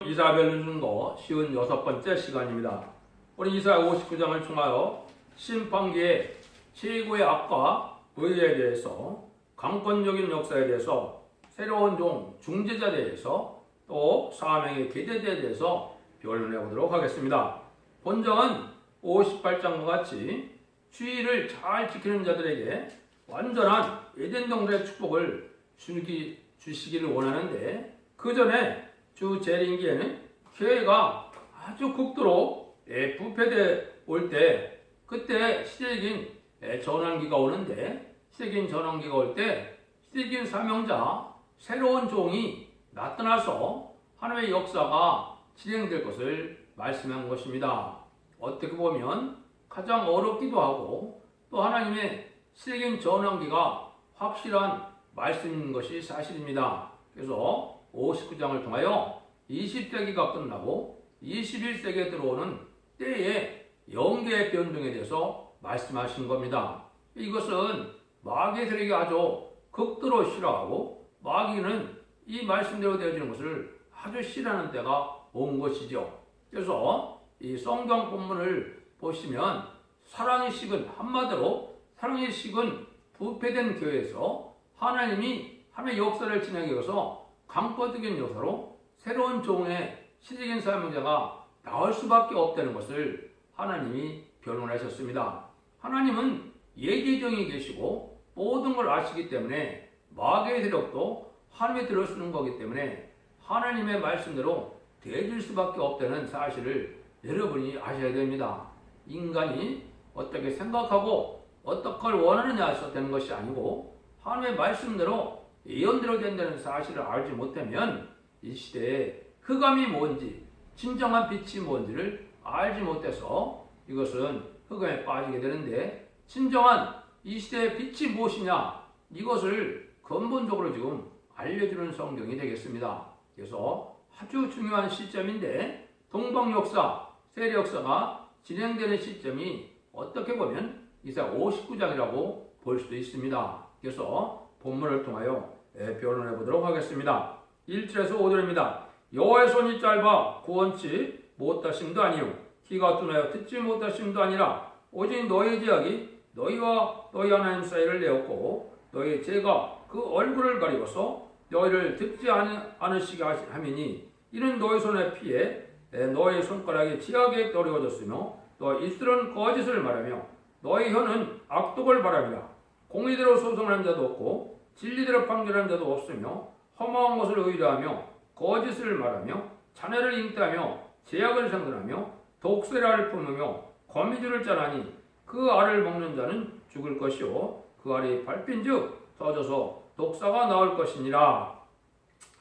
이사별 순거 56번째 시간입니다. 우리 이사야 59장을 통하여 심판기의 최고의 악과 의에 대해서, 강권적인 역사에 대해서, 새로운 종 중재자에 대해서, 또 사명의 계제자에 대해서 변론해 보도록 하겠습니다. 본정은 58장과 같이 주의를 잘 지키는 자들에게 완전한 에덴 동산의 축복을 주시기를 원하는데, 그 전에 주 재림기에는 교회가 아주 극도로 부패돼 올 때, 그때 시대적인 전환기가 오는데, 시대적인 전환기가 올 때 시대적인 사명자, 새로운 종이 나타나서 하나님의 역사가 진행될 것을 말씀한 것입니다. 어떻게 보면 가장 어렵기도 하고, 또 하나님의 시대적인 전환기가 확실한 말씀인 것이 사실입니다. 그래서 59장을 통하여 20세기가 끝나고 21세기에 들어오는 때의 영계의 변동에 대해서 말씀하신 겁니다. 이것은 마귀의 세력이 아주 극도로 싫어하고, 마귀는 이 말씀대로 되어지는 것을 아주 싫어하는 때가 온 것이죠. 그래서 이 성경 본문을 보시면 사랑의 식은, 한마디로 사랑의 식은 부패된 교회에서 하나님의 역사를 진행해서 강권적인 요소로 새로운 종의 시대적인 사명자가 나올 수밖에 없다는 것을 하나님이 변론하셨습니다. 하나님은 예지정이 계시고 모든 걸 아시기 때문에 마귀의 세력도 하나님의 들어 쓰는 거기 때문에 하나님의 말씀대로 되어질 수밖에 없다는 사실을 여러분이 아셔야 됩니다. 인간이 어떻게 생각하고 어떤 걸 원하느냐에서 되는 것이 아니고, 하나님의 말씀대로 예언대로 된다는 사실을 알지 못하면 이 시대에 흑암이 뭔지, 진정한 빛이 뭔지를 알지 못해서 이것은 흑암에 빠지게 되는데, 진정한 이 시대의 빛이 무엇이냐, 이것을 근본적으로 지금 알려주는 성경이 되겠습니다. 그래서 아주 중요한 시점인데, 동방 역사, 세례 역사가 진행되는 시점이 어떻게 보면 이사야 59장이라고 볼 수도 있습니다. 그래서 본문을 통하여 변론해 보도록 하겠습니다. 1절에서 5절입니다. 여호와의 손이 짧아 구원치 못하심도 아니요 귀가 둔하여 듣지 못하심도 아니라, 오직 너희 죄악이 너희와 너희 하나님 사이를 내었고, 너희 죄가 그 얼굴을 가리고서 너희를 듣지 않으시게 함이니, 이는 너희 손에 피해 너희 손가락이 지하게 떨어졌으며, 너희 입술은 거짓을 말하며 너희 혀는 악독을 말하며, 공의대로 소송하는 자도 없고 진리대로 판결하는 자도 없으며, 허망한 것을 의뢰하며 거짓을 말하며 자네를 잉태하며 제약을 생산하며 독세라를 품으며 거미줄을 짜나니, 그 알을 먹는 자는 죽을 것이요 그 알이 밟힌즉 터져서 독사가 나올 것이니라.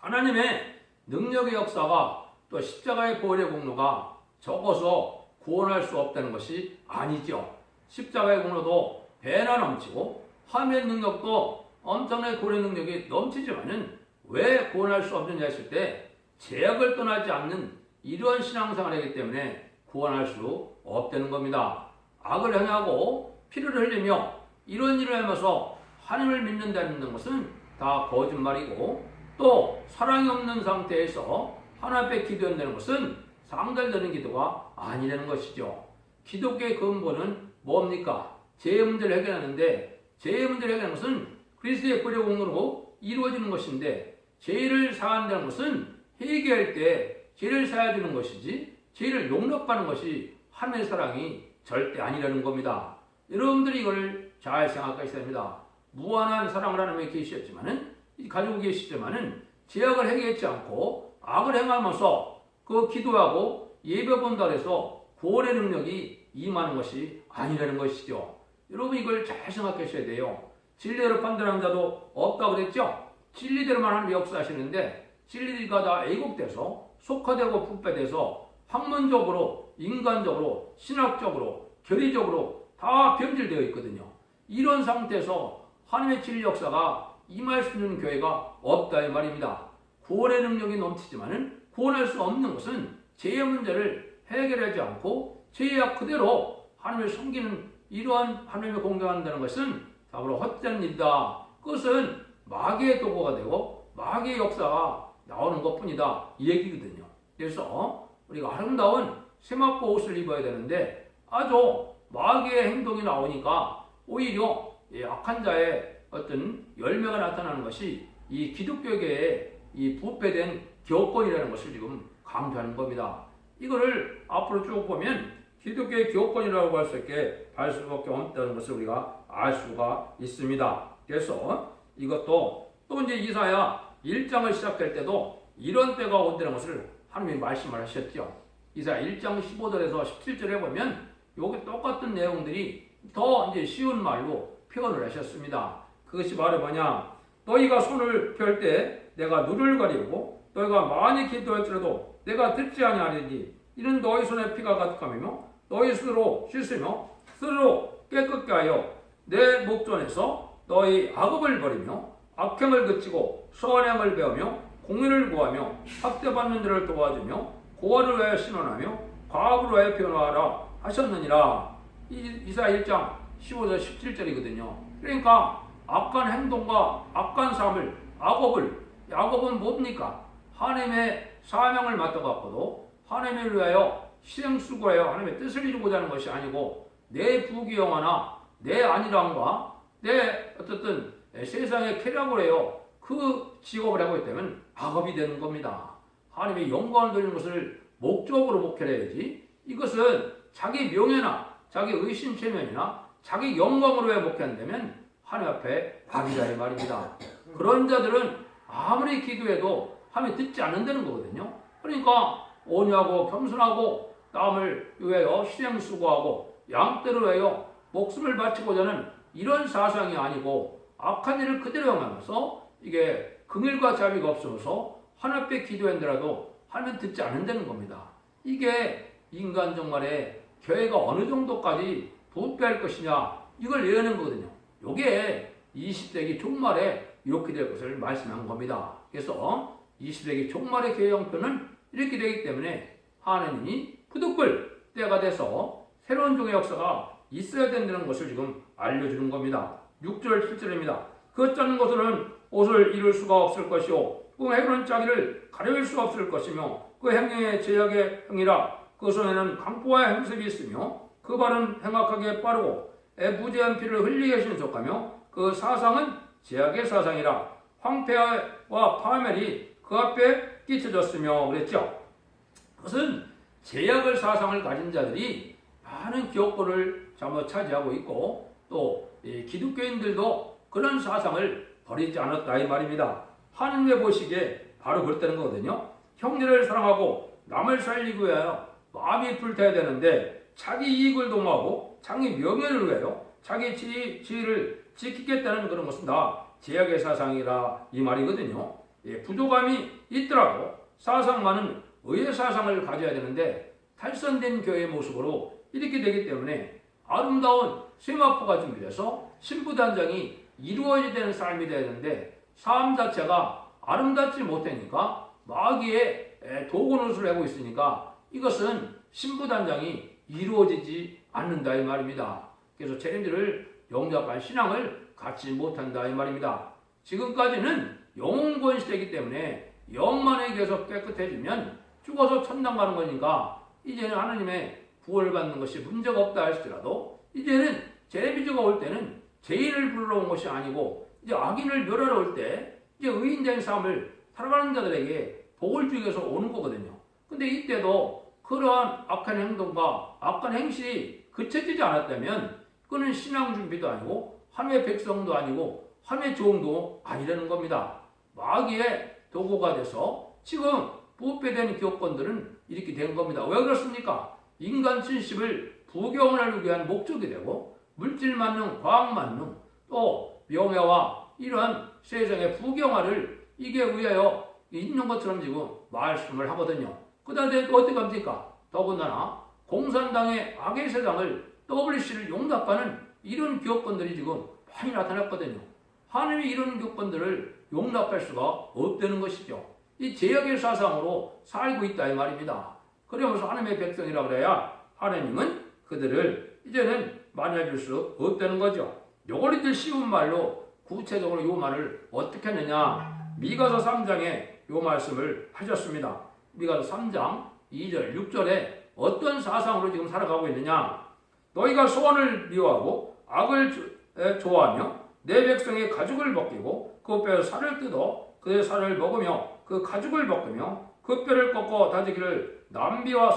하나님의 능력의 역사가, 또 십자가의 보혈의 공로가 적어서 구원할 수 없다는 것이 아니죠. 십자가의 공로도 배나 넘치고 하나님의 능력도 엄청나게 구원의 능력이 넘치지만은 왜 구원할 수 없느냐 했을 때, 제약을 떠나지 않는 이러한 신앙생활을 하기 때문에 구원할 수 없다는 겁니다. 악을 행하고 피를 흘리며 이런 일을 하면서 하나님을 믿는다는 것은 다 거짓말이고, 또 사랑이 없는 상태에서 하나님 앞에 기도한다는 것은 상달되는 기도가 아니라는 것이죠. 기독교의 근본은 뭡니까? 죄의 문제를 해결하는데, 죄의 문제를 해결하는 것은 그리스도의 보혈의 공로로 이루어지는 것인데, 죄를 사한다는 것은 회개할 때 죄를 사야 되는 것이지, 죄를 용납하는 것이 하나님의 사랑이 절대 아니라는 겁니다. 여러분들이 이걸 잘 생각하셔야 됩니다. 무한한 사랑을 하나님에 계시었지만은, 가지고 계시지만은 죄악을 행하지 않고 악을 행하면서 그 기도하고 예배 본다 해서 구원의 능력이 임하는 것이 아니라는 것이죠. 여러분 이걸 잘 생각하셔야 돼요. 진리대로 판단하는 자도 없다고 그랬죠? 진리대로만 하나님 역사하시는데, 진리가 다 왜곡돼서 속화되고 부패돼서 학문적으로, 인간적으로, 신학적으로, 교리적으로 다 변질되어 있거든요. 이런 상태에서 하나님의 진리 역사가 임할 수 있는 교회가 없다 이 말입니다. 구원의 능력이 넘치지만은 구원할 수 없는 것은 죄의 문제를 해결하지 않고 죄의 악 그대로 하나님을 섬기는, 이러한 하나님을 공경한다는 것은 다음으로 헛된 일이다. 그것은 마귀의 도구가 되고 마귀의 역사가 나오는 것뿐이다, 이 얘기거든요. 그래서 우리가 아름다운 세마포 옷을 입어야 되는데 아주 마귀의 행동이 나오니까 오히려 악한 자의 어떤 열매가 나타나는 것이 이 기독교계의 이 부패된 교권이라는 것을 지금 강조하는 겁니다. 이거를 앞으로 쭉 보면 기독교의 교권이라고 할 수 있게 할 수밖에 없다는 것을 우리가 알 수가 있습니다. 그래서 이것도 또 이제 이사야 1장을 시작할 때도 이런 때가 온다는 것을 하나님이 말씀을 하셨죠. 이사야 1장 15절에서 17절에 보면 여기 똑같은 내용들이 더 이제 쉬운 말로 표현을 하셨습니다. 그것이 바로 뭐냐? 너희가 손을 펼 때 내가 눈을 가리고 너희가 많이 기도할지라도 내가 듣지 아니하리니 이는 너희 손에 피가 가득함이며 너희 스스로 씻으며 스스로 깨끗게 하여 내 목전에서 너희 악업을 버리며 악행을 그치고 선행을 배우며 공의를 구하며 학대받는 자를 도와주며 고아를 위하여 신원하며 과학을 위하여 변화하라 하셨느니라. 이사야 1장 15절 17절이거든요. 그러니까 악한 행동과 악한 삶을 악업은 뭡니까? 하나님의 사명을 맡아갖고도 하나님을 위하여 희생수고하여 하나님의 뜻을 이루고자 하는 것이 아니고 내 부귀영화나 내 안일함과 내 어쨌든 세상의 쾌락을 해요. 그 직업을 하고 있다면 악업이 되는 겁니다. 하나님의 영광을 돌리는 것을 목적으로 목회해야지 이것은 자기 명예나 자기 의심체면이나 자기 영광으로 왜 목회한다면 하나님 앞에 악이다 이 말입니다. 그런 자들은 아무리 기도해도 하나님 듣지 않는다는 거거든요. 그러니까 온유하고 겸손하고 남을 위하여 희생수고하고 양떼를 위하여 목숨을 바치고자 하는 이런 사상이 아니고 악한 일을 그대로 행하면서 이게 긍휼과 자비가 없어서 하나님 앞에 기도한다라도 하나님 듣지 않는다는 겁니다. 이게 인간 정말에 교회가 어느 정도까지 부패할 것이냐 이걸 예언하는 거거든요. 이게 20세기 종말에 이렇게 될 것을 말씀한 겁니다. 그래서 20세기 종말의 교회 형편은 이렇게 되기 때문에 하나님이 부득불 때가 돼서 새로운 종의 역사가 있어야 된다는 것을 지금 알려주는 겁니다. 6절 7절입니다. 그 짜는 것으로는 옷을 이룰 수가 없을 것이요 그 해로는 짜기를 가려울 수 없을 것이며 그 행령의 제약의 행이라 그 손에는 강포와 행습이 있으며 그 발은 행악하게 빠르고 무죄한 피를 흘리게 신속하며 그 사상은 제약의 사상이라 황폐와 파멸이 그 앞에 끼쳐졌으며 그랬죠. 그것은 제약을 사상을 가진 자들이 많은 기업권을 잘못 차지하고 있고 또 기독교인들도 그런 사상을 버리지 않았다 이 말입니다. 하나님의 보시기에 바로 그렇다는 거거든요. 형제를 사랑하고 남을 살리기 위하여 마음이 불타야 되는데 자기 이익을 도모하고 자기 명예를 위하여 자기 지위를 지키겠다는 그런 것은 다 제약의 사상이라 이 말이거든요. 부족함이 있더라도 사상만은 의의 사상을 가져야 되는데 탈선된 교회의 모습으로 이렇게 되기 때문에 아름다운 세마포가 준비돼서 신부단장이 이루어져야 되는 삶이 되야 되는데 삶 자체가 아름답지 못하니까 마귀의 도구노릇을 하고 있으니까 이것은 신부단장이 이루어지지 않는다 이 말입니다. 그래서 체린지를 영접한 신앙을 갖지 못한다 이 말입니다. 지금까지는 영혼권 시대이기 때문에 영만이 계속 깨끗해지면 죽어서 천당 가는 거니까 이제는 하나님의 구원을 받는 것이 문제가 없다 할지라도 이제는 제레미지가 올 때는 죄인을 불러온 것이 아니고 이제 악인을 멸하러 올 때 이제 의인된 삶을 살아가는 자들에게 복을 주기 위해서 오는 거거든요. 근데 이때도 그러한 악한 행동과 악한 행실이 그쳐지지 않았다면 그는 신앙 준비도 아니고 하나님의 백성도 아니고 하나님의 종도 아니라는 겁니다. 마귀의 도구가 돼서 지금 부패된 교권들은 이렇게 된 겁니다. 왜 그렇습니까? 인간 진심을 부경하기 위한 목적이 되고 물질 만능, 과학 만능, 또 명예와 이러한 세상의 부경화를 이게 위하여 있는 것처럼 지금 말씀을 하거든요. 그 다음에 또 어떻게 합니까? 더군다나 공산당의 악의 세상을 WC를 용납하는 이런 교권들이 지금 많이 나타났거든요. 하나님이 이런 교권들을 용납할 수가 없다는 것이죠. 이 제약의 사상으로 살고 있다 이 말입니다. 그러면서 하나님의 백성이라고 그래야 하나님은 그들을 이제는 만나줄 수 없다는 거죠. 요걸 이제 쉬운 말로 구체적으로 요 말을 어떻게 했느냐 미가서 3장에 요 말씀을 하셨습니다. 미가서 3장 2절 6절에 어떤 사상으로 지금 살아가고 있느냐. 너희가 소원을 미워하고 악을 좋아하며 내 백성의 가죽을 벗기고 그 뼈에 살을 뜯어 그의 살을 먹으며 그 가죽을 벗으며 그 뼈를 꺾어 다지기를 남비와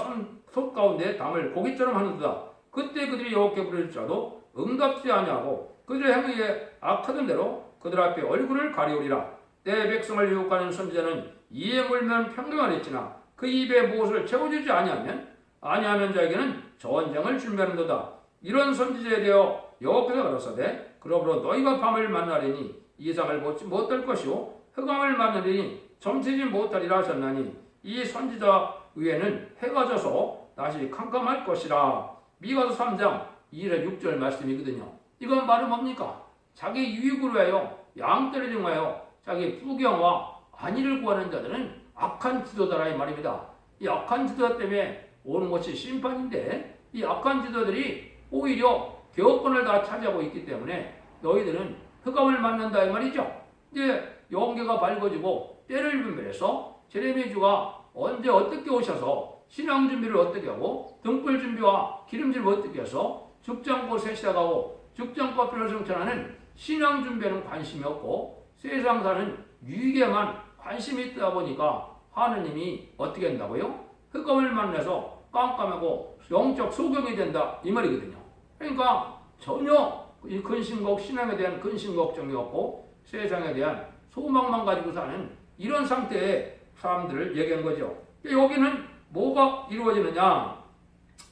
솥 가운데 담을 고기처럼 하는도다. 그때 그들이 여호와께 부를지라도 응답지 아니하고 그들의 행위에 악하던 대로 그들 앞에 얼굴을 가리우리라. 내 백성을 유혹하는 선지자는 이에 물면 평경을 했지나 그 입에 무엇을 채워주지 아니하면 자에게는 전쟁을 준비하는도다. 이런 선지자에 대하여 여호와께서 가라사대 그러므로 너희가 밤을 만나리니 이상을 보지 못할 것이요 흑암을 만나리니 점치지 못하리라 하셨나니 이 선지자 위에는 해가 져서 낮이 캄캄할 것이라. 미가서 3장 2절 6절 말씀이거든요. 이건 말은 뭡니까? 자기 유익으로 하여 양떼를 정하여 자기 부경과 안위를 구하는 자들은 악한 지도자라 이 말입니다. 이 악한 지도자 때문에 오는 것이 심판인데 이 악한 지도자들이 오히려 개업권을 다 차지하고 있기 때문에 너희들은 흑암을 맞는다 이 말이죠. 이제 영계가 밝아지고 때를 분별해서 제레미야주가 언제 어떻게 오셔서 신앙 준비를 어떻게 하고 등불 준비와 기름질을 어떻게 해서 죽지 않고 새 시작하고 죽지 않고 앞으로 성천하는 신앙 준비에는 관심이 없고 세상 사는 유익에만 관심이 있다 보니까 하느님이 어떻게 한다고요? 흑암을 만나서 깜깜하고 영적 소경이 된다 이 말이거든요. 그러니까 전혀 이 근심걱 신앙에 대한 근심 걱정이 없고 세상에 대한 소망만 가지고 사는 이런 상태의 사람들을 얘기한 거죠. 여기는 뭐가 이루어지느냐?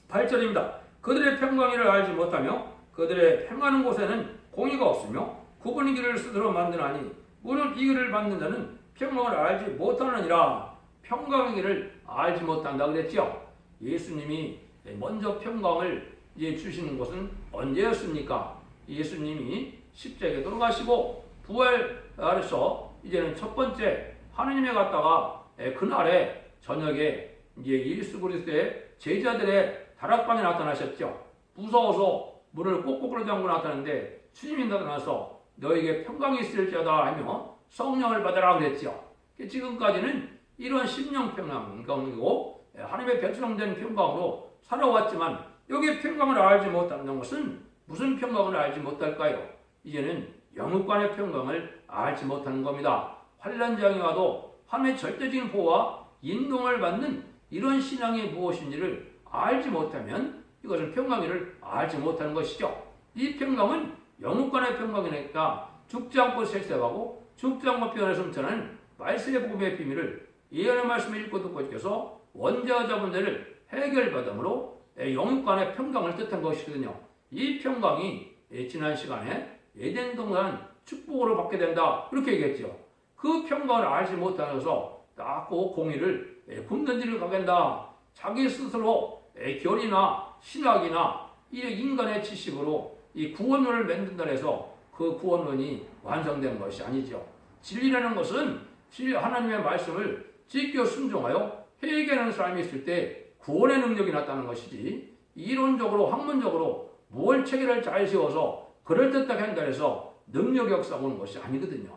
8절입니다. 그들의 평강이를 알지 못하며 그들의 행하는 곳에는 공의가 없으며 구분의 길을 스스로 만드나니 무릇 이 길을 받는 자는 평강을 알지 못하느니라. 평강의 길을 알지 못한다 그랬죠. 예수님이 먼저 평강을 주시는 것은 언제였습니까? 예수님이 십자가에 돌아가시고 부활해서 이제는 첫 번째 하느님에 갔다가 그날에 저녁에 이제 예수 그리스도의 제자들의 다락방에 나타나셨죠. 무서워서 문을 꼭꼭 잠그고 나타났는데 주님이 나타나서 너에게 평강이 있을지어다 하며 성령을 받으라 그랬죠. 지금까지는 이런 심령 평강이고 하나님의 백성된 평강으로 살아왔지만 여기 평강을 알지 못하는 것은 무슨 평강을 알지 못할까요? 이제는 영육간의 평강을 알지 못하는 겁니다. 환난장이 와도 하나님의 절대적인 보호와 인동을 받는 이런 신앙이 무엇인지를 알지 못하면 이것은 평강을 알지 못하는 것이죠. 이 평강은 영육간의 평강이니까 죽지 않고 색색하고 죽지 않고 변화를 성천하는 말씀의 복음의 비밀을 예언의 말씀을 읽고 듣고 있어서 원자와 자본들을 해결받음으로 영육간의 평강을 뜻한 것이거든요. 이 평강이 지난 시간에 에덴 동산 축복으로 받게 된다 그렇게 얘기했죠. 그 평강을 알지 못하면서 닦고 공의를 굽는 일을 가게 된다. 자기 스스로 결이나 신학이나 이 인간의 지식으로 이 구원론을 만든다 해서 그 구원론이 완성된 것이 아니죠. 진리라는 것은 하나님의 말씀을 지켜 순종하여 회개하는 사람이 있을 때 구원의 능력이 나타나는 것이지 이론적으로 학문적으로 뭘 체계를 잘 세워서 그럴듯하게 한다 해서 능력이 역사하는 것이 아니거든요.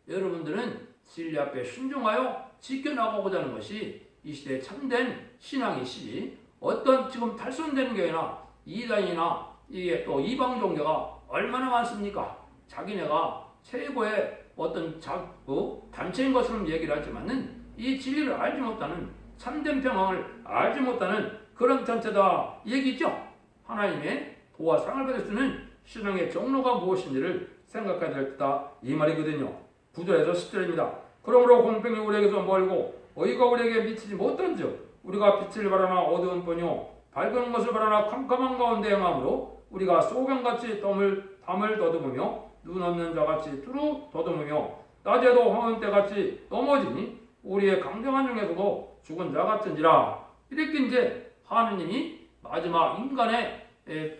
여러분들은 진리 앞에 순종하여 지켜나가고자 하는 것이 이 시대에 참된 신앙이시지 어떤 지금 탈선되는 교회나 이단이나 이게 또 이방 종교가 얼마나 많습니까? 자기네가 최고의 어떤 단체인 것처럼 얘기를 하지만은 이 진리를 알지 못하는 참된 평강을 알지 못하는 그런 단체다 얘기죠. 하나님의 보호와 사랑을 받을 수 있는 신앙의 정로가 무엇인지를 생각해야 될 때다 이 말이거든요. 9절에서 10절입니다. 그러므로 공평이 우리에게서 멀고 어이가 우리에게 미치지 못한즉 우리가 빛을 바라나 어두운 뿐이요 밝은 것을 바라나 캄캄한 가운데 행함으로 우리가 소경같이 담을 더듬으며 눈 없는 자같이 두루 더듬으며 낮에도 황혼 때같이 넘어지니 우리의 강경한 중에서도 죽은 자 같은지라. 이렇게 이제 하느님이 마지막 인간의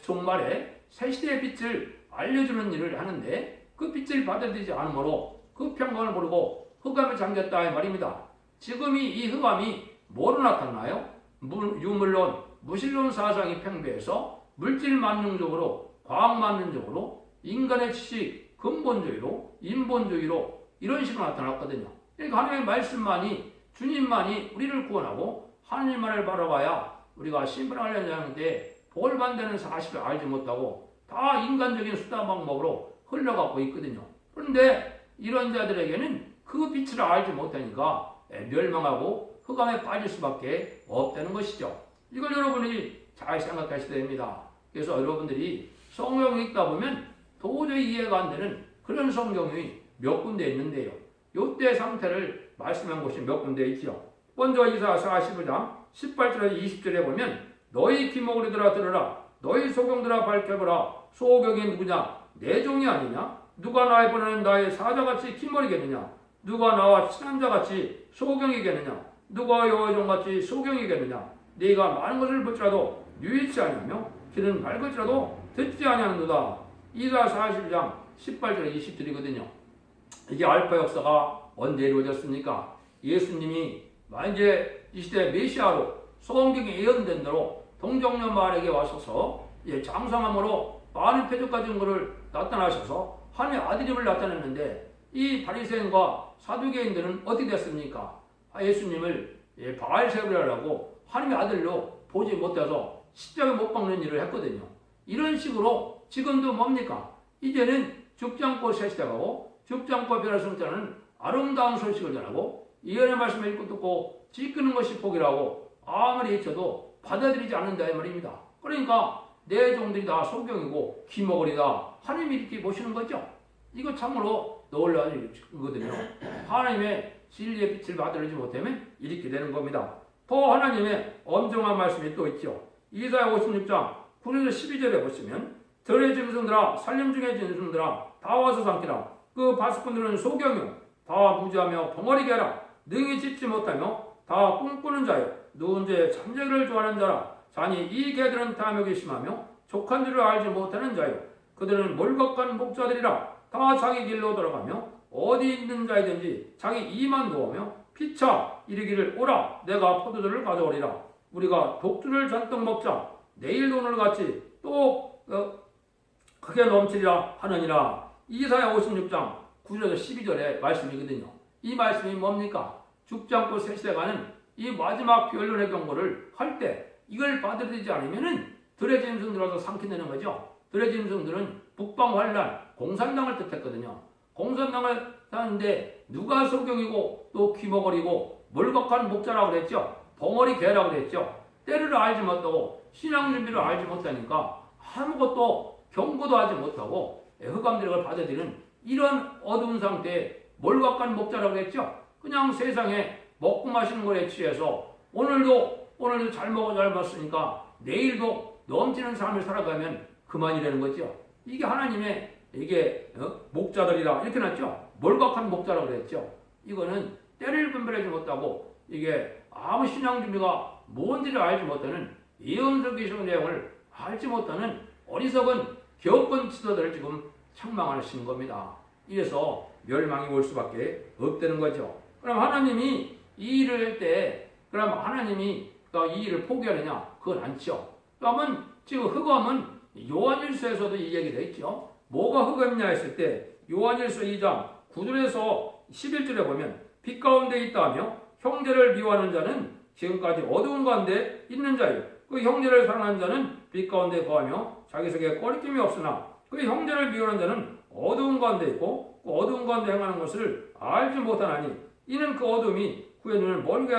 종말에 새 시대의 빛을 알려주는 일을 하는데 그 빛을 받아들이지 않으므로 그 평강을 모르고 흑암에 잠겼다 이 말입니다. 지금이 이 흑암이 뭐로 나타나요? 유물론, 무신론 사상이 팽배해서 물질 만능적으로, 과학 만능적으로, 인간의 지식 근본주의로, 인본주의로 이런 식으로 나타났거든요. 그러니까 하나님의 말씀만이 주님만이 우리를 구원하고 하나님만을 바라봐야 우리가 심판을 하려는데 복을 받는 사실을 알지 못하고 다 인간적인 수단 방법으로 흘러가고 있거든요. 그런데 이런 자들에게는 그 빛을 알지 못하니까 멸망하고 흑암에 빠질 수밖에 없다는 것이죠. 이걸 여러분이 잘 생각하셔야 됩니다. 그래서 여러분들이 성경을 읽다 보면 도저히 이해가 안 되는 그런 성경이 몇 군데 있는데요. 이때 상태를 말씀한 곳이 몇 군데 있죠. 먼저 이사야 45장 18절에서 20절에 보면 너희 기목으로들아 들으라. 너희 소경들아 밝혀보라. 소경이 누구냐? 내 종이 아니냐? 누가 나의 보내는 나의 사자같이 기머리겠느냐? 누가 나와 친한 자같이 소경이겠느냐? 누가 여호와의 종같이 소경이겠느냐? 네가 많은 것을 볼지라도 유익치 아니하며 귀는 밝을지라도 듣지 아니하는도다. 이사야 40장 18절에 20절이거든요. 이게 알파 역사가 언제 이루어졌습니까? 예수님이 이제 이 시대 메시아로 성경에 예언된 대로 동정녀 마을에게 와셔서 장성함으로 많은 표적과 증거를 나타나셔서 하나님의 아들임을 나타냈는데 이 바리새인과 사두개인들은 어떻게 됐습니까? 예수님을 바알세불이라고 하나님의 아들로 보지 못해서 십자가에 못 박는 일을 했거든요. 이런 식으로 지금도 뭡니까? 이제는 죽지 않고 새 시대가고 죽지 않고 변할 수 없다는 아름다운 소식을 전하고 예언의 말씀을 읽고 듣고 지키는 것이 복이라고 아무리 해쳐도 받아들이지 않는다 이 말입니다. 그러니까 내 종들이 다 소경이고 기먹으리다 하나님이 이렇게 보시는 거죠. 이거 참으로 놀라운 일이거든요. 하나님의 진리의 빛을 받아들이지 못하면 이렇게 되는 겁니다. 더 하나님의 엄정한 말씀이 또 있죠. 이사야 56장 9절에서 12절에 보시면 들의 짐승들아 산림 중의 짐승들아 다 와서 삼키라. 그 바스꾼들은 소경이요 다 무지하며 벙어리게 하라. 능히 짖지 못하며 다 꿈꾸는 자요 누운 죄 잠자기를 좋아하는 자라. 자니 이 개들은 탐욕이 심하며 족한 줄을 알지 못하는 자요 그들은 몰각한 목자들이라. 다 자기 길로 돌아가며 어디 있는 자이든지 자기 이만 놓으며 피차 이르기를 오라 내가 포도주를 가져오리라. 우리가 독주를 잔뜩 먹자 내일 오늘 같이 또 크게 넘치리라 하느니라. 이사야 56장 9절에서 12절의 말씀이거든요. 이 말씀이 뭡니까? 죽지 않고 새 시대가는 이 마지막 변론의 경고를 할 때 이걸 받아들이지 않으면은 들의 짐승들어서 삼킨다는 거죠. 들의 짐승들은 북방 환란 공산당을 뜻했거든요. 공산당을 하는데 누가 소경이고 또 귀머거리고 몰각한 목자라고 그랬죠. 벙어리 개라고 그랬죠. 때를 알지 못하고 신앙 준비를 알지 못하니까 아무것도 경고도 하지 못하고 흑암들을 받아들이는 이런 어두운 상태에 몰각한 목자라고 그랬죠. 그냥 세상에 먹고 마시는 거에 취해서 오늘도 잘 먹어 잘 마시니까 내일도 넘치는 삶을 살아가면 그만이라는 거죠. 이게 하나님의 목자들이라 이렇게 놨죠. 몰각한 목자라고 그랬죠. 이거는 때를 분별하지 못하고 이게 아무 신앙 준비가 뭔지를 알지 못하는 예언적인 내용을 알지 못하는 어리석은 격분 지도자들을 지금 책망하시는 겁니다. 이래서 멸망이 올 수밖에 없다는 거죠. 그럼 하나님이 이 일을 할 때 그럼 하나님이 이 일을 포기하느냐? 그건 않죠. 그러면 지금 흑암은 요한일서에서도 이 얘기가 있죠. 뭐가 흑암이냐 했을 때 요한일서 2장 9절에서 11절에 보면 빛 가운데 있다 하며 형제를 미워하는 자는 지금까지 어두운 가운데 있는 자요. 그 형제를 사랑하는 자는 빛 가운데 거하며 자기 속에 꺼리낌이 없으나 그 형제를 미워하는 자는 어두운 가운데 있고 그 어두운 가운데 행하는 것을 알지 못하나니 이는 그 어둠이 그의 눈을 멀게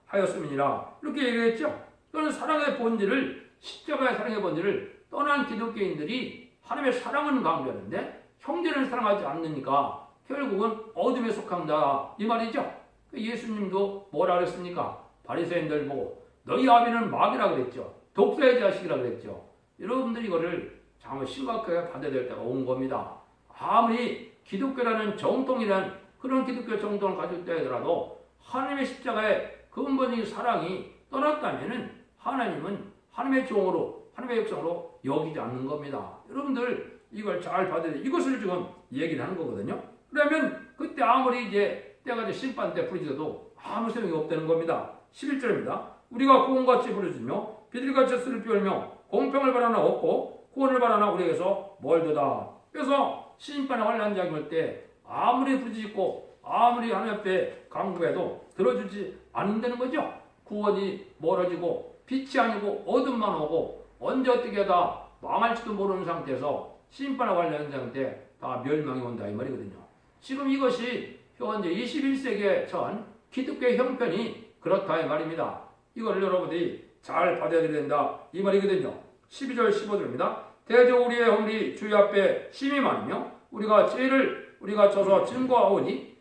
하였음이니라. 이렇게 얘기했죠. 또는 사랑의 본질을 십자가의 사랑의 본질을 떠난 기독교인들이 하나님의 사랑은 강조하는데 형제를 사랑하지 않으니까 결국은 어둠에 속한다 이 말이죠. 예수님도 뭐라 그랬습니까? 바리새인들 보고 너희 아비는 마귀라 그랬죠. 독사의 자식이라 그랬죠. 여러분들이 이거를 정말 심각하게 받아야 될 때가 온 겁니다. 아무리 기독교라는 정통이란 그런 기독교 정통을 가질 때 하더라도 하나님의 십자가의 근본적인 사랑이 떠났다면은 하나님은 하나님의 종으로 하나님의 역성으로 여기지 않는 겁니다. 여러분들 이걸 잘 받아야 돼. 이것을 지금 얘기를 하는 거거든요. 그러면 그때 아무리 이제 때가 심판 때 부르짖어도 아무 소용이 없다는 겁니다. 11절입니다. 우리가 고음같이 부르짖으며 비둘기같이 소리를 피우며 공평을 바라나 없고 구원을 바라나 우리에게서 멀도다. 그래서 심판의 환란장이 올 때 아무리 부르짖고 아무리 하나님 앞에 간구해도 들어주지 않는다는 거죠. 구원이 멀어지고 빛이 아니고 어둠만 오고 언제 어떻게 다 망할지도 모르는 상태에서 심판에 관련된 상태 다 멸망이 온다 이 말이거든요. 지금 이것이 현재 21세기에 처한 기독교의 형편이 그렇다 이 말입니다. 이걸 여러분들이 잘 받아들여야 된다 이 말이거든요. 12절 15절입니다. 대저 우리의 허물이 주의 앞에 심히 많으며 우리가 죄를 우리가 져서 증거하오니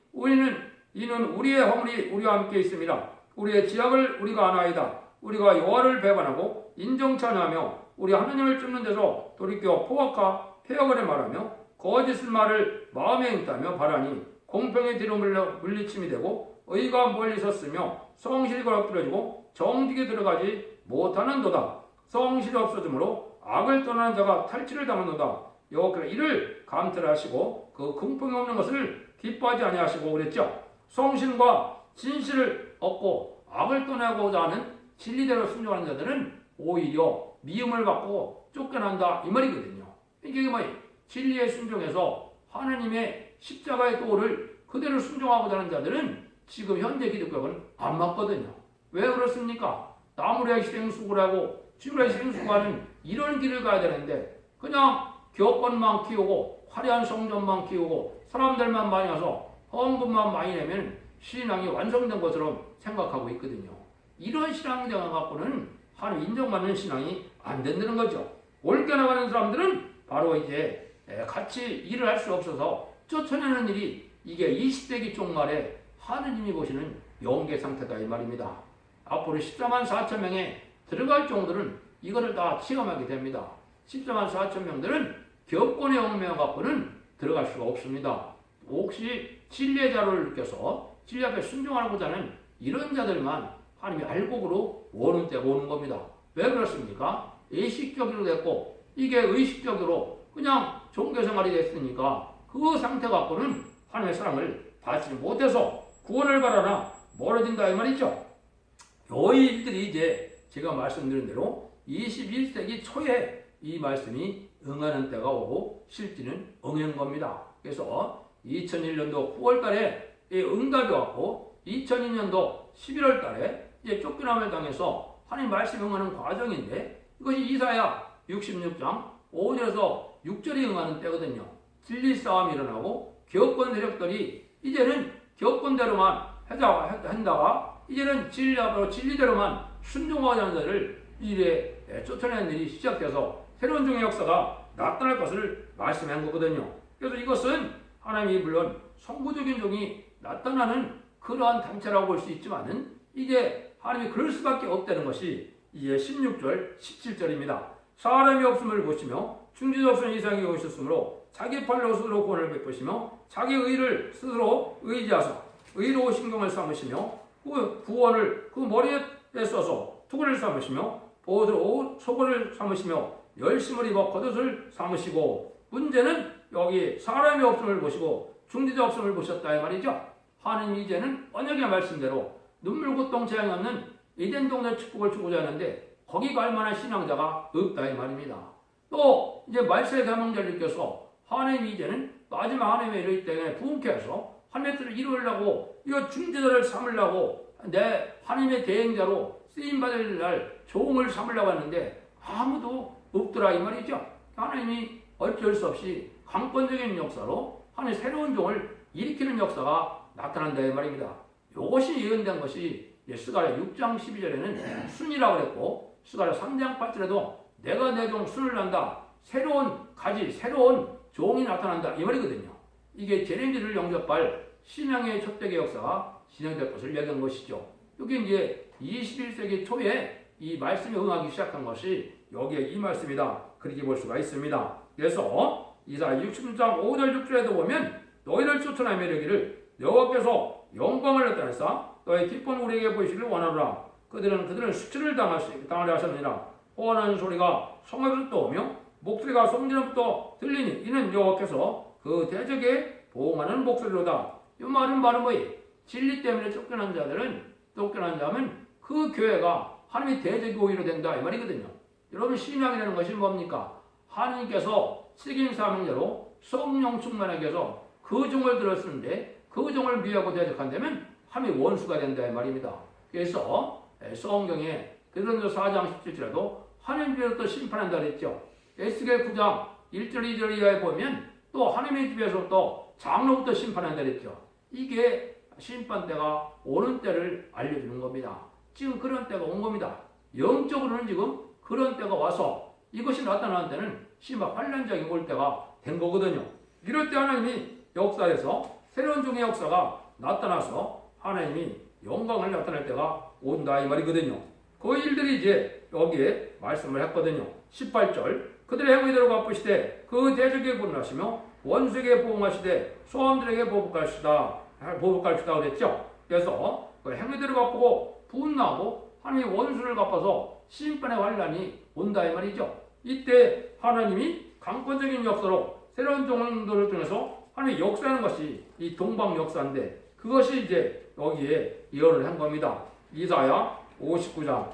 이는 우리의 허물이 우리와 함께 있습니다. 우리의 지약을 우리가 아나이다. 우리가 여호와를 배반하고 인정찬하며 우리 하나님을 쫓는 데서 돌이켜 포악하 폐역을 말하며 거짓을 말을 마음에 있다며 바라니 공평의 뒤로 물리침이 되고 의가 멀리 섰으며 성실이 거락들어지고 정직에 들어가지 못하는도다. 성실이 없어지므로 악을 떠나는 자가 탈취를 당하노다. 여호와께서 이를 감찰하시고 그 공평이 없는 것을 기뻐하지 아니하시고 그랬죠. 성실과 진실을 얻고 악을 떠나고자 하는 진리대로 순종하는 자들은 오히려 미움을 받고 쫓겨난다 이 말이거든요. 이게 뭐예요? 진리에 순종해서 하나님의 십자가의 도를 그대로 순종하고자 하는 자들은 지금 현대 기독교는 안 맞거든요. 왜 그렇습니까? 나무라 희생수고를 하고 주라 희생수고하는 이런 길을 가야 되는데 그냥 교권만 키우고 화려한 성전만 키우고 사람들만 많이 와서 헌금만 많이 내면 신앙이 완성된 것처럼 생각하고 있거든요. 이런 신앙생활 갖고는 하나님 인정받는 신앙이 안 된다는 거죠. 옳게 나가는 사람들은 바로 이제 같이 일을 할 수 없어서 쫓아내는 일이 이게 20세기 종말에 하느님이 보시는 영계 상태다 이 말입니다. 앞으로 14만 4천 명에 들어갈 종들은 이거를 다 체험하게 됩니다. 14만 4천 명들은 교권의 얽매여 갖고는 들어갈 수가 없습니다. 혹시 진리의 자료를 느껴서 진리 앞에 순종하고자 하는 이런 자들만 하나님이 알곡으로 오는 때가 오는 겁니다. 왜 그렇습니까? 의식적으로 됐고 이게 의식적으로 그냥 종교생활이 됐으니까 그 상태 갖고는 하나님의 사랑을 받지 못해서 구원을 바라나 멀어진다 이 말이죠. 요 일들이 이제 제가 말씀드린 대로 21세기 초에 이 말씀이 응하는 때가 오고 실제는 응한 겁니다. 그래서 2001년도 9월 달에 응답이 왔고 2002년도 11월 달에 이제 쫓겨남을 당해서 하나님 말씀 응하는 과정인데 이것이 이사야 66장 5절에서 6절이 응하는 때거든요. 진리 싸움이 일어나고 교권 세력들이 이제는 교권대로만 한다가 이제는 진리대로만 순종하지 않는 자를 이래 쫓아내는 일이 시작돼서 새로운 종의 역사가 나타날 것을 말씀한 거거든요. 그래서 이것은 하나님이 물론 성부적인 종이 나타나는 그러한 단체라고 볼 수 있지만은 이게 하나님이 그럴 수밖에 없다는 것이 이제 16절, 17절입니다. 사람이 없음을 보시며 중지자 없은 이상이 오셨으므로 자기 팔로 스스로 구원을 베푸시며 자기 의를 스스로 의지하사 의로 신경을 삼으시며 그 구원을 그 머리에 써서 투구를 삼으시며 보옷으로 속옷을 삼으시며 열심을 입어 겉옷을 삼으시고 문제는 여기 사람이 없음을 보시고 중지자 없음을 보셨다 이 말이죠. 하나님 이제는 언약의 말씀대로 눈물 고통 재앙이 없는 에덴 동네 축복을 주고자 하는데 거기 갈 만한 신앙자가 없다 이 말입니다. 또 이제 말세의 사명자님께서 하나님이 이제는 마지막 하나님의 이르기 때문에 부흥케 해서 하나님의 뜻을 이루려고 이거 중지자를 삼으려고 내 하나님의 대행자로 쓰임받을 날 종을 삼으려고 하는데 아무도 없더라 이 말이죠. 하나님이 어쩔 수 없이 강권적인 역사로 하나님의 새로운 종을 일으키는 역사가 나타난다 이 말입니다. 이것이 예언된 것이 스가랴 6장 12절에는 순이라고 그랬고 스가랴 3장 8절에도 내가 내 종 순을 난다. 새로운 가지, 새로운 종이 나타난다 이 말이거든요. 이게 제렌지를 영접할 신앙의 촛대의 역사가 진행될 것을 얘기한 것이죠. 여기 이제 21세기 초에 이 말씀이 응하기 시작한 것이 여기에 이 말씀이다. 그렇게 볼 수가 있습니다. 그래서 이사야 60장 5절 6절에도 보면 너희를 쫓아내며 이르기를 여호와께서 영광을 나타내사 너희 기쁜 우리에게 보이시기를 원하노라. 그들은 수치를 당하려 하셨느니라. 호원하는 소리가 성읍에서부터 오며 목소리가 성전에부터 들리니 이는 여호와께서 그 대적에 보응하는 목소리로다. 이 말은 바로 뭐예요? 진리 때문에 쫓겨난 자면 그 교회가 하나님의 대적이 오히려 된다 이 말이거든요. 여러분 신앙이라는 것이 뭡니까? 하나님께서 책임 사명자로 성령 충만하게 해서 그 종을 들었는데 그 종을 미하고 대적한다면 함이 원수가 된다 이 말입니다. 그래서 성경에 그런 4장 17절에도 하나님 집에서 심판한다 그랬죠. 에스겔 9장 1절 2절 이하에 보면 또 하나님의 집에서부터 장로부터 심판한다 그랬죠. 이게 심판 때가 오는 때를 알려주는 겁니다. 지금 그런 때가 온 겁니다. 영적으로는 지금 그런 때가 와서 이것이 나타나는 때는 심한 환란장이 올 때가 된 거거든요. 이럴 때 하나님이 역사에서 새로운 종의 역사가 나타나서 하나님이 영광을 나타낼 때가 온다 이 말이거든요. 그 일들이 이제 여기에 말씀을 했거든요. 18절 그들의 행위대로 갚으시되 그 대적에 분하시며 원수에게 보응하시되 소원들에게 보복할시다 그랬죠. 그래서 그 행위대로 갚고 분하고 하나님이 원수를 갚아서 심판의 환란이 온다 이 말이죠. 이때 하나님이 강권적인 역사로 새로운 종들을 통해서 하나님이 역사하는 것이 이 동방 역사인데 그것이 이제 여기에 예언을 한 겁니다. 이사야 59장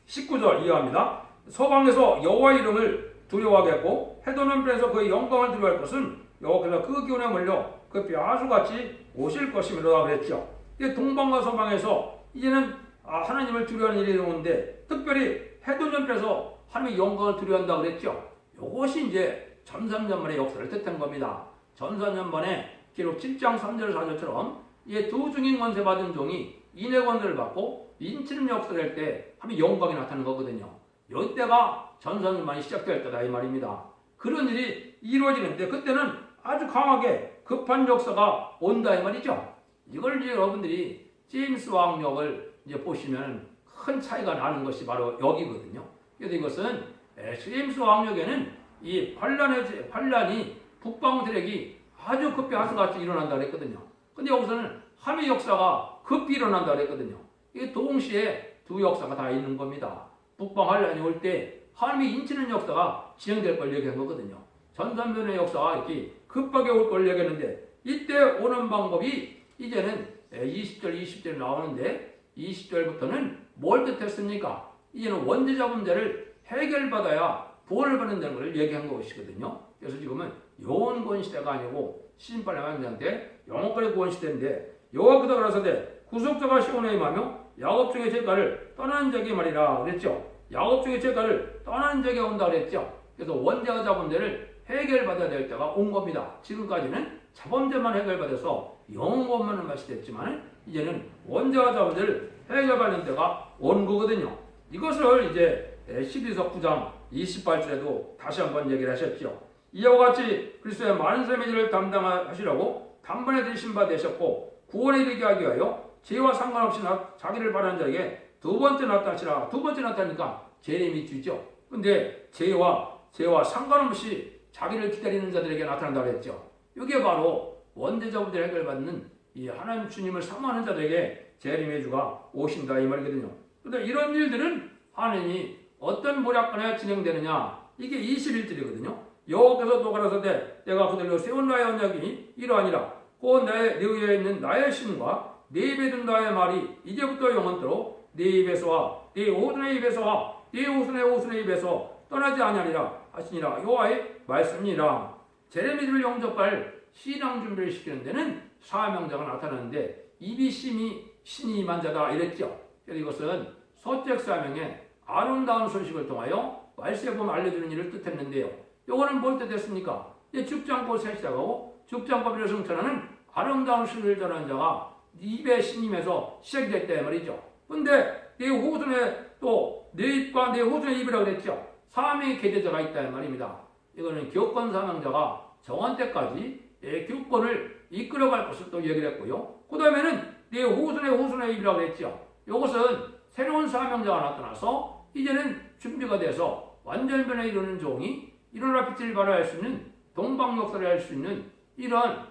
19절 이해합니다. 서방에서 여호와의 이름을 두려워하겠고 해돋는편에서 그의 영광을 두려워할 것은 여호와께서 그 기운에 몰려 그 벼하수같이 오실 것이므로다 그랬죠. 동방과 서방에서 이제는 하나님을 두려워하는 일이 오는데 특별히 해돋는편에서 하나님의 영광을 두려워한다 그랬죠. 이것이 이제 전산년만의 역사를 뜻한 겁니다. 전산년만에 기록 7장 3절 4절처럼 이 두 중인 권세 받은 종이 인의 권세를 받고 인치는 역사를 할 때 하나님의 영광이 나타나는 거거든요. 이때가 전산년만이 시작될 때다 이 말입니다. 그런 일이 이루어지는데 그때는 아주 강하게 급한 역사가 온다 이 말이죠. 이걸 이제 여러분들이 제임스 왕력을 이제 보시면 큰 차이가 나는 것이 바로 여기거든요. 그래서 이것은 제임스 왕력에는 이 환란이 북방 세력이 아주 급히 하수같이 일어난다 그랬거든요. 근데 여기서는 하나님의 역사가 급히 일어난다 그랬거든요. 이게 동시에 두 역사가 다 있는 겁니다. 북방 환란이 올 때 하나님이 인치는 역사가 진행될 걸 얘기한 거거든요. 전산변의 역사가 이렇게 급하게 올 걸 얘기했는데 이때 오는 방법이 이제는 20절 20절에 나오는데 20절부터는 뭘 뜻했습니까? 이제는 원죄자 문제를 해결받아야 구원을 받는다는 걸 얘기한 것이거든요. 그래서 지금은 영원권 시대가 아니고 심판의 왕자인데 영원권의 구원 시대인데 여호와께서 가라사대 구속자가 시온에 임하며 야곱 중의 죄가를 떠나는 자에게 말이라 그랬죠. 야곱 중의 죄가를 떠나는 자에게 온다 그랬죠. 그래서 원죄가 자범죄를 해결받아야 될 때가 온 겁니다. 지금까지는 자범죄만 해결받아서 영원권만은 맛이 됐지만 이제는 원죄가 자범죄를 해결받는 때가 온 거거든요. 이것을 이제 12서 9장 28절에도 다시 한번 얘기를 하셨죠. 이와 같이 그리스도의 많은 삶의 일을 담당하시려고 단번에 되신 바 되셨고 구원에 이르게 하기 위하여 죄와 상관없이 자기를 바라는 자에게 두 번째 나타나시라. 두 번째 나타나니까 재림이 주죠. 근데 죄와 상관없이 자기를 기다리는 자들에게 나타난다고 했죠. 이게 바로 원죄자 문제를 해결받는 이 하나님 주님을 사모하는 자들에게 재림의 주가 오신다 이 말이거든요. 근데 이런 일들은 하나님이 어떤 모략간에 진행되느냐 이게 21절이거든요. 여호와께서 또 가라사대 내가 그들로 세운 나의 언약이 이러하니라. 곧 내 위에 있는 나의 신과 내 입에 든 나의 말이 이제부터 영원토록 내 입에서와 내 후손의 입에서와 내 후손의 후손의 입에서 떠나지 아니하리라 하시니라. 여호와의 말씀이니라. 제레미야를 영접할 신앙 준비를 시키는 데는 사명자가 나타나는데 입이 신이 임한 자다 이랬죠. 그래서 이것은 서책 사명의 아름다운 소식을 통하여 말세범 알려주는 일을 뜻했는데요. 요거는 뭘 뜻했습니까? 죽지 않고 새 시작하고 죽지 않고 미래를 성천하는 아름다운 신을 전하는 자가 입의 신임에서 시작됐다 말이죠. 근데 내 후손의 또 내 입과 내 후손의 입이라고 그랬죠. 사명의 계제자가 있다 말입니다. 이거는 교권 사명자가 정한 때까지 교권을 이끌어갈 것을 또 얘기를 했고요. 그 다음에는 내 후손의 입이라고 그랬죠. 이것은 새로운 사명자가 나타나서 이제는 준비가 돼서 완전변에 이르는 종이 일어나 빛을 발휘할 수 있는 동방 역사를 할 수 있는 이런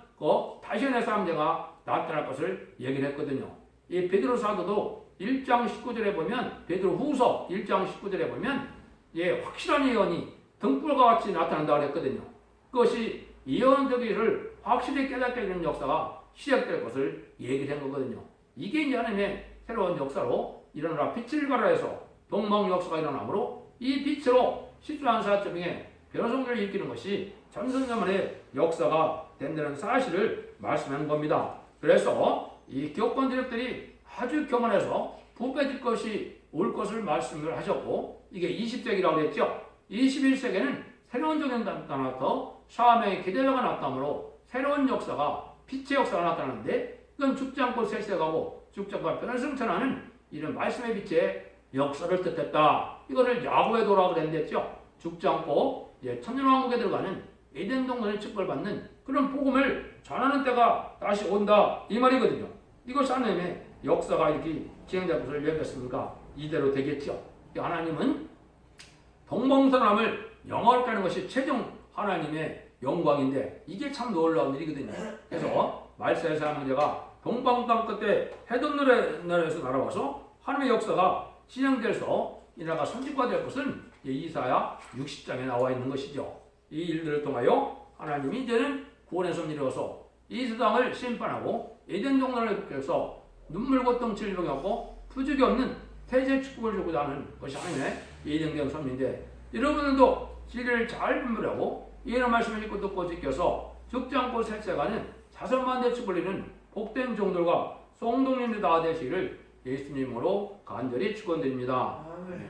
다시의 사명자가 나타날 것을 얘기를 했거든요. 이 베드로 사도도 1장 19절에 보면 베드로 후서 1장 19절에 보면 확실한 예언이 등불과 같이 나타난다고 했거든요. 그것이 예언되기를 확실히 깨닫게 되는 역사가 시작될 것을 얘기를 한 거거든요. 이게 이제 하나님의 새로운 역사로 일어나라 빛을 발휘해서 동방 역사가 일어나므로 이 빛으로 시주한 사점에 변성들을 일으키는 것이 전선자만의 역사가 된다는 사실을 말씀한 겁니다. 그래서 이 교권 세력들이 아주 교만해서 부패질 것이 올 것을 말씀을 하셨고, 이게 20세기라고 했죠. 21세기에는 새로운 적이 나타나서 샤명의 기대자가 나타나므로 새로운 역사가, 빛의 역사가 나타나는데, 이건 죽지 않고 셀세가고 죽지 않고 변화승천하는 이런 말씀의 빛의 역사를 뜻했다. 이거를 야고의 도라고 그랬죠. 죽지 않고 천년왕국에 들어가는 에덴 동산의 축복을 받는 그런 복음을 전하는 때가 다시 온다, 이 말이거든요. 이것이 하나님의 역사가 이렇게 진행될 것을 여겼으니까 이대로 되겠죠. 하나님은 동방선함을 영화롭게 하는 것이 최종 하나님의 영광인데, 이게 참 놀라운 일이거든요. 그래서 말세의 사람 문제가 동방 땅 끝에 해돋 나라에서 날아와서 하나님의 역사가 진행돼서 이 나라가 선지가 될 것은 이사야 60장에 나와 있는 것이죠. 이 일들을 통하여 하나님이 이제는 구원의 섭리를 이루어서 이 세상을 심판하고 에덴 동산을 회복해서 눈물 고통 질병이 없고 부족이 없는 태세 축복을 주고자 하는 것이 하나님의 예정된 섭리인데, 여러분들도 진리를 잘 분별하고 이해의 말씀을 읽고 듣고 지켜서 죽지 않고 살세가는 자선만대 축복을 이루는 복된 종들과 성도님들 다 되시기를 예수님으로 간절히 축원드립니다. 아멘.